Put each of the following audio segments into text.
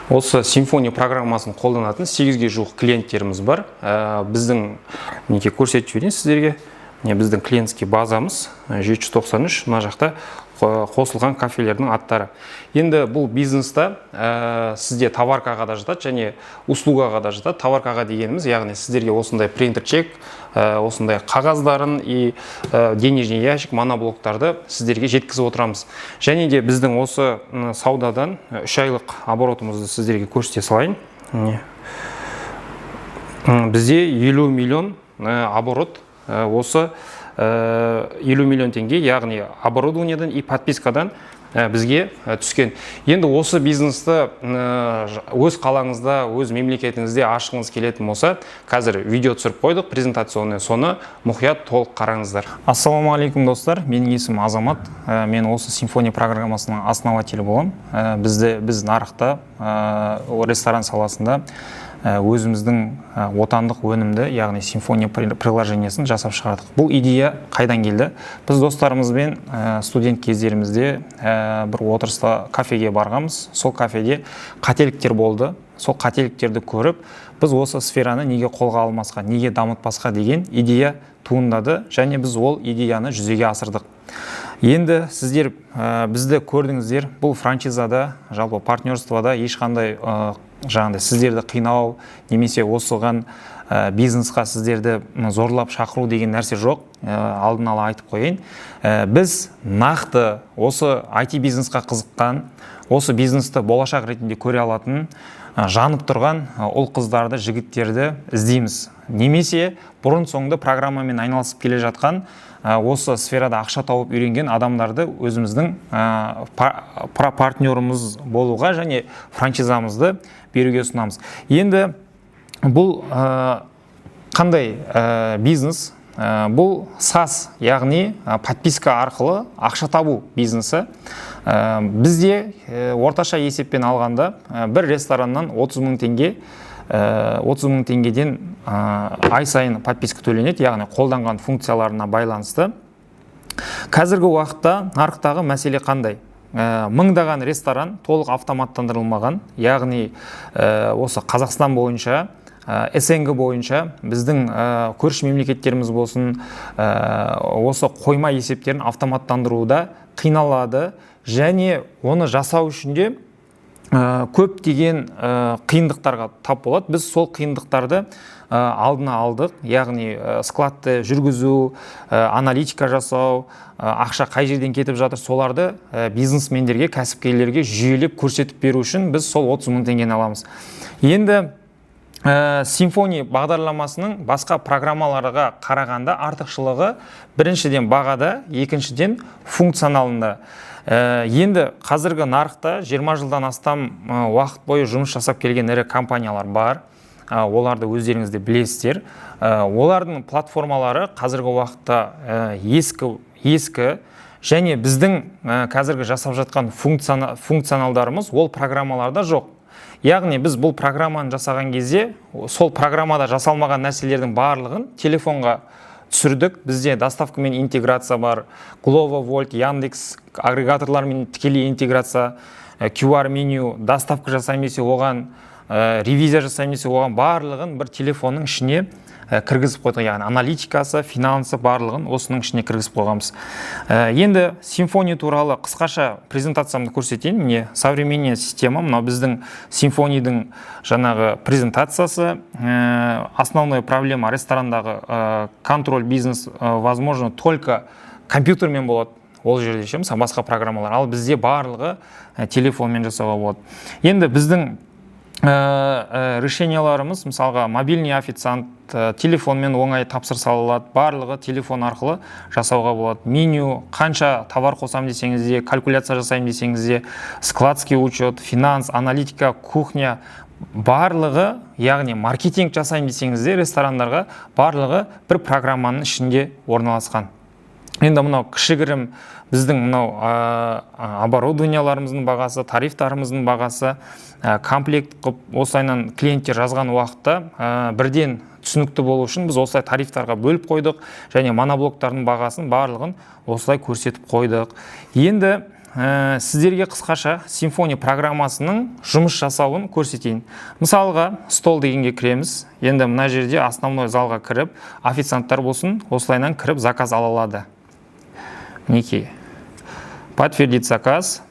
Осы Symfony программасын қолданатын 8-ге жуық клиенттеріміз бар. Біздің неге көрсетіп жіберейін сіздерге. Біздің клиентский базамыз 793, мына жақта қосылған кафелердің аттары. Енді бұл бизнеста сізде товаркаға да жатады және услугаға да жатады. Товаркаға дегеніміз, яғни сіздерге осындай принтер чек, осындай қағаздарын и денежный ящик, моноблоктарды сіздерге жеткізіп отырамыз. Және де біздің осы саудадан 3 айлық оборотымызды сіздерге көрсете салайын. Бізде 50 миллион оборот, осы 50 миллион теңге, яғни оборудованиядан и подпискадан бізге түскен. Енді осы бизнесті өз қалаңызда, өз мемлекетіңізде ашқыңыз келетін болса, қазір видео түсіріп қойдық, презентационный, соны мұқият толық қараңыздар. Ассалаумағалейкум достар, менің есімім Азамат. Мен осы Symfony программасының основателі боламын. Біз нарықта, ресторан саласында өзіміздің отандық өнімді, яғни Symfony приложениесін жасап шығардық. Бұл идея қайдан келді? Біз достарымызбен студент кездерімізде бір отырыста кафеге барғанбыз. Сол кафеде қателіктер болды. Сол қателіктерді көріп, біз осы сфераны неге қолға алмасқа, неге дамытпасқа деген идея туындады, және біз ол идеяны жүзеге асырдық. Енді сіздер бізді көрдіңіздер, бұл франшизада, жалпы партнерствода ешқандай жаңағыдай сіздерді қинау немесе осыған бизнесқа сіздерді зорлап шақыру деген нәрсе жоқ. Алдын ала айтып қойын. Біз нақты осы IT бизнесқа қызыққан, осы бизнесті болашақ ретінде көре алатын, жанып тұрған ұл қыздарды, жігіттерді іздейміз. Немесе бұрын соңды программамен айналысып келе жатқан, осы сферада ақша тауып үйренген адамдарды өзіміздің партнеріміз болуға және франшизамызды беруге ұсынамыз. Енді бұл қандай бизнес? Бұл SaaS, яғни подписка арқылы ақша табу бизнесі. Бізде орташа есеппен алғанда бір рестораннан 30 мың теңге 30 мың теңгеден ай сайын подписка төленеді, яғни қолданған функцияларына байланысты. Қазіргі уақытта нарықтағы мәселе қандай? Мыңдаған ресторан толық автоматтандырылмаған, яғни осы Қазақстан бойынша, СНГ бойынша біздің көрші мемлекеттеріміз болсын, осы қойма есептерін автоматтандыруда қиналады, және оны жасау үшін де көптеген қиындықтарға тап болады. Біз сол қиындықтарды алдына алдық, яғни складты жүргізу, аналитика жасау, ақша қай жерден кетіп жатыр, соларды бизнесмендерге, кәсіпкерлерге жүйелеп көрсетіп беру үшін біз сол 30 мың теңгені аламыз. Енді Symfony бағдарламасының басқа программаларға қарағанда артықшылығы біріншіден бағада, екіншіден функционалында. Енді қазіргі нарықта 20 жылдан астам уақыт бойы жұмыс жасап келген ірі компаниялар бар. Оларды өздеріңізде білесіздер. Олардың платформалары қазіргі уақытта ескі, және біздің қазіргі жасап жатқан функционалдарымыз ол программаларда жоқ. Яғни біз бұл программаны жасаған кезде, сол программада жасалмаған нәрселердің барлығын телефонға түсірдік. Бізде доставкамен интеграция бар, Glovo, Volt, Яндекс агрегаторлармен тікелей интеграция, QR меню, доставка жасаймесе оған, ревизия жасаймесе оған, барлығын бір телефонның ішіне кіргізіп қойдық. Яғни аналитикасы, финансы барлығын осының ішіне кіргізіп қойғанбыз. Енді Symfony туралы қысқаша презентациямды көрсетейін. Міне современная система, мынау біздің Symfony'дің жаңағы презентациясы. Основная проблема ресторандағы контроль бизнес возможно только компьютермен болады. Ол жерде ше, мысалы басқа программалар, ал бізде барлығы телефонмен жасауға болады. Енді біздің решенияларымыз, мысалға мобильный официант телефонмен оңай тапсырса алады, барлығы телефон арқылы жасауға болады. Меню, қанша товар қосам десеңізде, калькуляция жасайым десеңізде, складский учет, финанс, аналитика, кухня, барлығы, яғни маркетинг жасайым десеңізде, ресторандарға барлығы бір программаның ішінде орналасқан. Енді мынау кішігірім біздің мынау оборудованияларымыздың бағасы, тарифтарымыздың бағасы, комплект қып осылайынан клиенттер жазған уақытта бірден түсінікті болу үшін біз осылай тарифтарға бөліп қойдық, және моноблоктардың бағасын барлығын осылай көрсетіп қойдық. Енді сіздерге қысқаша симфония программасының жұмыс жасауын көрсетейін. Мысалға, стол дегенге кіреміз. Енді мына жерде основной залға кіріп, официанттар болсын, осылайнан кіріп заказ ала алады. Мінекей. Подтвердить заказ,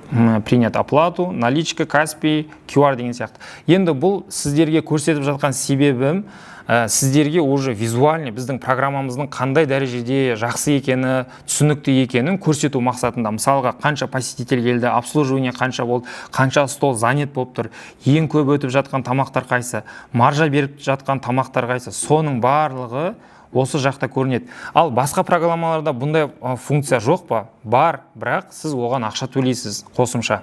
принять оплату, наличка, Каспий, QR деген сияқты. Енді бұл сіздерге көрсетіп жатқан себебім, сіздерге уже визуальный біздің программамыздың қандай дәрежеде жақсы екені, түсінікті екенін көрсету мақсатында. Мысалға, қанша посетитель келді, обслуживание қанша болды, қанша стол занят болып тұр, ең көп өтіп жатқан тамақтар қайсы, маржа беріп жатқан тамақтар қайсы, соның барлығы осы жақта көрінеді. Ал басқа программаларда бұндай функция жоқ па? Бар, бірақ сіз оған ақша төлейсіз қосымша.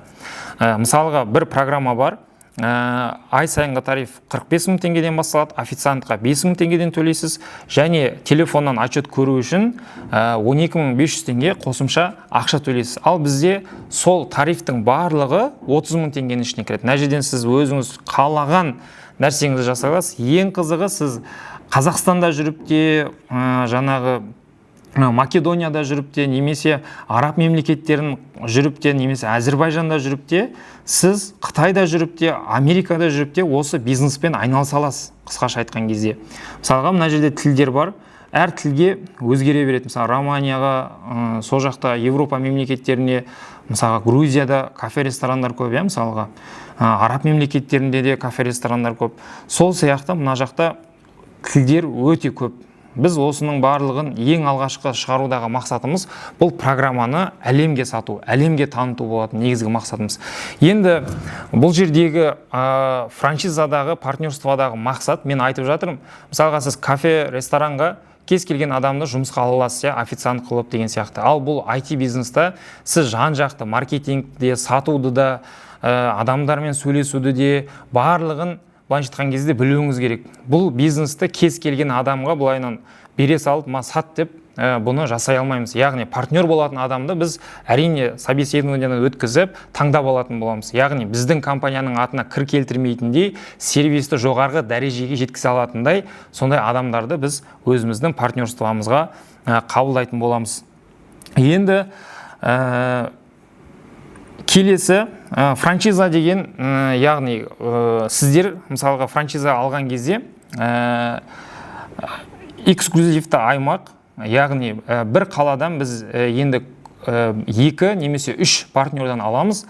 Мысалға, бір программа бар, ай сайынғы тариф 45 мың теңгеден басталады, официантқа 5 мың теңгеден төлейсіз, және телефоннан отчет көру үшін 12.500 теңге қосымша ақша төлейсіз. Ал бізде сол тарифтің барлығы 30 мың теңгенің ішіне кіреді. Мына жерден сіз өзіңіз қалаған нәрсеңізді жасай аласыз. Ең қызығы, сіз Қазақстанда жүріп те, жаңағы Македонияда жүріп те, немесе араб мемлекеттерін жүріп те, немесе Әзірбайжанда жүріп те, сіз Қытайда жүріп те, Америкада жүріп те, осы бизнеспен айналыса аласыз, қысқаша айтқан кезде. Мысалға, мына жерде тілдер бар, әр тілге өзгере береді. Мысалы, Романияға, сол жақта Европа мемлекеттеріне, мысалға, Грузияда кафе-ресторандар көп, мысалға, араб мемлекеттерінде де кафе-ресторандар көп. Сол сияқты мына жақта тілдер өте көп. Біз осының барлығын ең алғашқы шығарудағы мақсатымыз бұл программаны әлемге сату, әлемге таныту болатын негізгі мақсатымыз. Енді бұл жердегі франшизадағы, партнерстводағы мақсат, мен айтып жатырмын. Мысалға, сіз кафе, ресторанға кез келген адамды жұмысқа ала аласыз, официант қылып деген сияқты. Ал бұл IT бизнеста сіз жан-жақты маркетингде, сатуды да, адамдармен сөйлесуді де, барлығын былайша айтқан кезде білуіңіз керек. Бұл бизнесті кез келген адамға былайынан бере салып, сат деп бұны жасай алмаймыз. Яғни партнер болатын адамды біз әрине собеседованияны өткізіп таңдап алатын боламыз. Яғни біздің компанияның атына кір келтірмейтіндей, сервисті жоғарғы дәрежеге жеткізе алатындай, сондай адамдарды біз өзіміздің партнерствомызға қабылдайтын боламыз. Енді келесі франшиза деген, яғни сіздер мысалға франшиза алған кезде эксклюзивті аймақ, яғни бір қаладан біз енді 2 немесе 3 партнердан аламыз.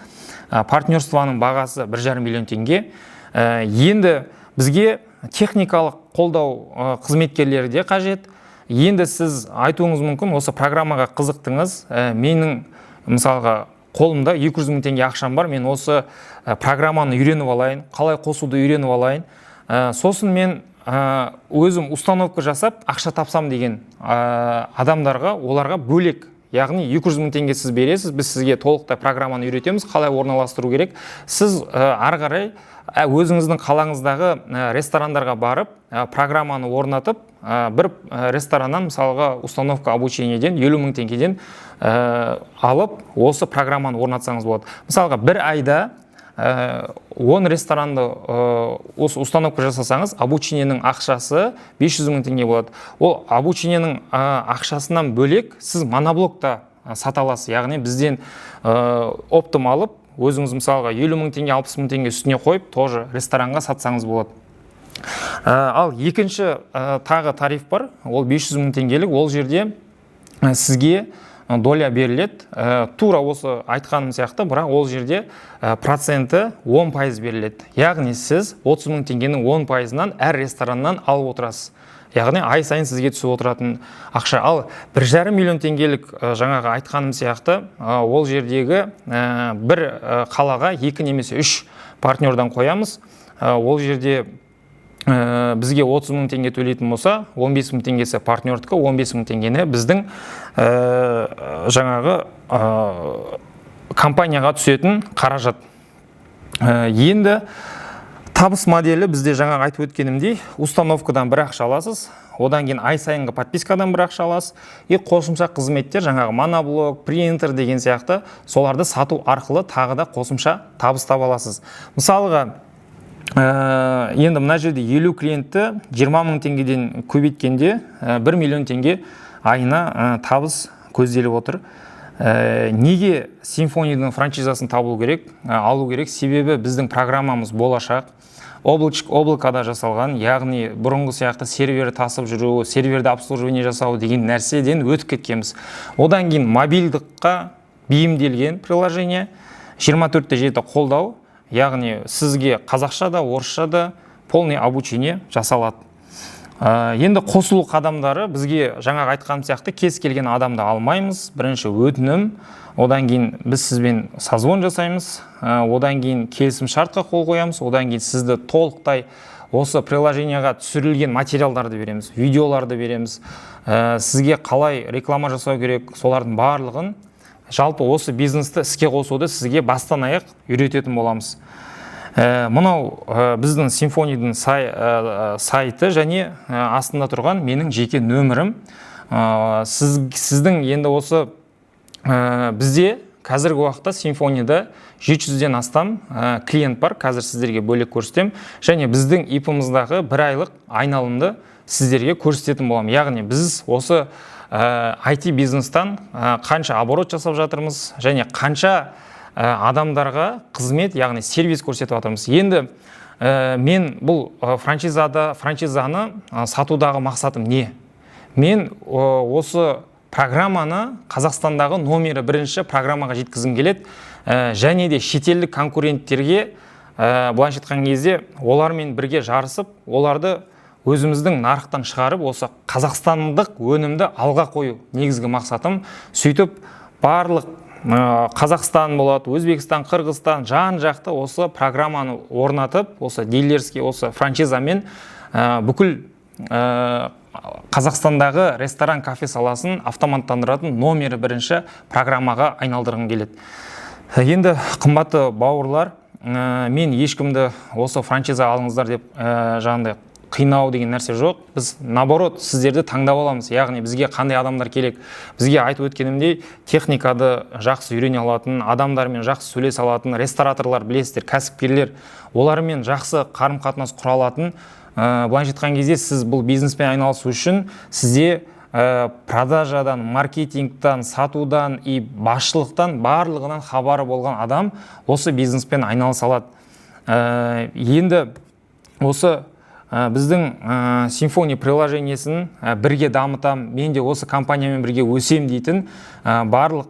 Партнерствоның бағасы 1,5 миллион теңге. Енді бізге техникалық қолдау қызметкерлері де қажет. Енді сіз айтуыңыз мүмкін, осы программаға қызықтыңыз, менің мысалға қолымда 200 мың теңге ақшам бар, мен осы программаны үйреніп алайын, қалай қосуды үйреніп алайын. Сосын мен өзім установка жасап, ақша тапсам деген адамдарға, оларға бөлек, яғни 200 мың теңге сіз бересіз, біз сізге толықтай программаны үйретеміз, қалай орналастыру керек. Сіз ары қарай өзіңіздің қалаңыздағы ресторандарға барып, программаны орнатып, бір рестораннан мысалға установка обучениеден 50 мың теңгеден алып, осы программаны орнатсаңыз болады. Мысалға, бір айда 10 ресторанды установка жасасаңыз, обучениенің ақшасы 500 мың теңге болады. Ол обучениенің ақшасынан бөлек сіз моноблокта сата аласыз. Яғни бізден оптым алып, өзіңіз мысалға 50 мың теңге, 60 мың теңге үстіне қойып, тоже ресторанға сатсаңыз болады. Ал екінші тағы тариф бар, ол 500 мың теңгелік, ол жерде сізге доля беріледі, тура осы айтқаным сияқты, бірақ ол жерде проценті 10% беріледі. Яғни сіз 30 мың теңгенің 10%-нан әр рестораннан алып отырасыз. Яғни ай сайын сізге түсіп отыратын ақша. Ал 1,5 миллион теңгелік жаңағы айтқаным сияқты, ол жердегі бір қалаға 2 немесе 3 партнердан қоямыз. Ол жерде бізге 30 мың теңге төлейтін болса, 15 мың теңгесі партнердікі, 15 мың теңгені біздің жаңағы компанияға түсетін қаражат. Енді табыс моделі бізде жаңа айтып өткенімдей, установкадан бір ақша аласыз, одан кейін ай сайынғы подпискадан бір ақша аласыз, қосымша қызметтер, жаңағы моноблок, принтер деген сияқты, соларды сату арқылы тағы да қосымша табыс таба аласыз. Мысалға, енді мына жерде 50 клиентті 20 мың теңгеден көбейткенде 1 миллион теңге айына табыс көзделіп отыр. Неге Symfony'дің франшизасын алу керек? Себебі біздің программамыз болашақ. Облакада жасалған, яғни бұрынғы сияқты сервер тасып жүру, серверді обслуживание жасау деген нәрседен өтіп кеткенбіз. Одан кейін мобильдыққа бейімделген приложение 24/7 қолдау, яғни сізге қазақша да, орысша да полный обучение жасалады. Енді қосылу қадамдары бізге жаңағы айтқан сияқты кез келген адамды алмаймыз. Бірінші өтінім, одан кейін біз сізбен созвон жасаймыз, одан кейін келісім шартқа қол қоямыз, одан кейін сізді толықтай осы приложенияға түсірілген материалдарды береміз, видеоларды береміз, сізге қалай реклама жасау керек, солардың барлығын, жалпы осы бизнесті іске қосуды сізге бастан аяқ үйрететін боламыз. Мынау біздің Symfony'дің сайты және астында тұрған менің жеке нөмірім. Сіздің енді осы бізде қазіргі уақытта Symfony'да 700-ден астам клиент бар, қазір сіздерге бөлек көрсетем, және біздің ИП-мыздағы 1 айлық айналымды сіздерге көрсететін болам. Яғни біз осы IT бизнестан қанша оборот жасап жатырмыз және қанша адамдарға қызмет, яғни сервис көрсетіп жатырмыз. Енді мен бұл франшизаны сатудағы мақсатым не? Мен осы программаны Қазақстандағы номері 1 программаға жеткізгім келеді, және де шетелдік конкуренттерге былайша айтқан кезде олармен бірге жарысып, оларды өзіміздің нарықтан шығарып, осы қазақстандық өнімді алға қою негізгі мақсатым. Сөйтіп барлық Қазақстан болады, Өзбекстан, Қырғызстан жан жақты осы программаны орнатып, осы дилерский, осы франшизамен бүкіл Қазақстандағы ресторан, кафе саласын автоматтандыратын номері 1 программаға айналдырғым келеді. Енді қымбатты бауырлар, мен ешкімді осы франшиза алыңыздар деп жаңағыдай қинау деген нәрсе жоқ. Біз наоборот сіздерді таңдап аламыз. Яғни бізге қандай адамдар керек? Бізге айтып өткенімдей техникады жақсы үйрене алатын, адамдармен жақсы сөйлесе алатын, рестораторлар білесіздер, кәсіпкерлер, олармен жақсы қарым-қатынас құра алатын. Былайша айтқан кезде сіз бұл бизнеспен айналысу үшін сізде продажадан, маркетингтан, сатудан и басшылықтан барлығынан хабары болған адам осы бизнеспен айналыса алады. Енді осы біздің Symfony приложениесін бірге дамытам, мен де осы компаниямен бірге өсем дейтін барлық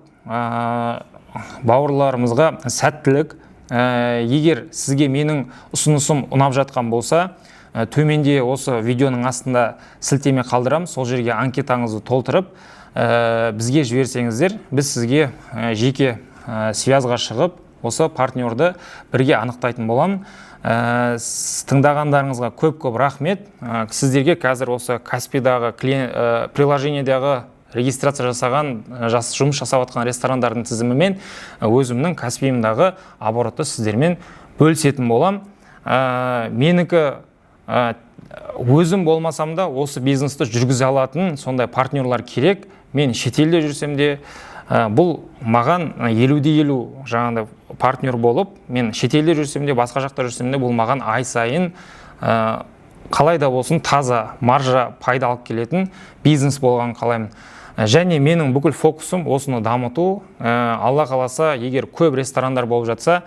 бауырларымызға сәттілік. Егер сізге менің ұсынысым ұнап жатқан болса, төменде осы видеоның астында сілтеме қалдырам, сол жерге анкетаңызды толтырып бізге жіберсеңіздер, біз сізге жеке связға шығып, осы партнерді бірге анықтайтын болам. Тыңдағандарыңызға көп рахмет. Сіздерге қазір осы Каспидағы приложениедағы регистрация жасаған, жұмыс жасап жатқан ресторандардың тізімімен өзімнің Каспиімдағы оборотты сіздермен бөлісетін болам. Менікі өзім болмасам да осы бизнесті жүргізе алатын сондай партнерлар керек. Мен шетелде жүрсем де, бұл маған 50-50 жаңағыдай партнер болып, мен шетелде жүрсем де, басқа жақта жүрсем де, бұл маған ай сайын қалай да болсын таза маржа пайда алып келетін бизнес болған қалаймын. Және менің бүкіл фокусым осыны дамыту. Алла қаласа, егер көп ресторандар болып жатса,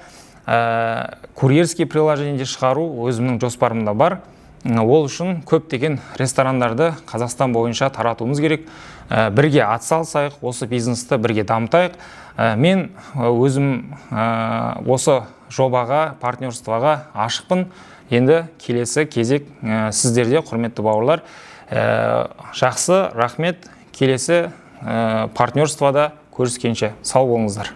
курьерский приложениеде шығару өзімнің жоспарымда бар. Ол үшін көптеген ресторандарды Қазақстан бойынша таратуымыз керек. Бірге атсалысайық, осы бизнесті бірге дамытайық. Мен өзім осы жобаға, партнерствоға ашықпын. Енді келесі кезек сіздерде, құрметті бауырлар. Жақсы, рахмет. Келесі партнерствода көріскенше сау болыңыздар.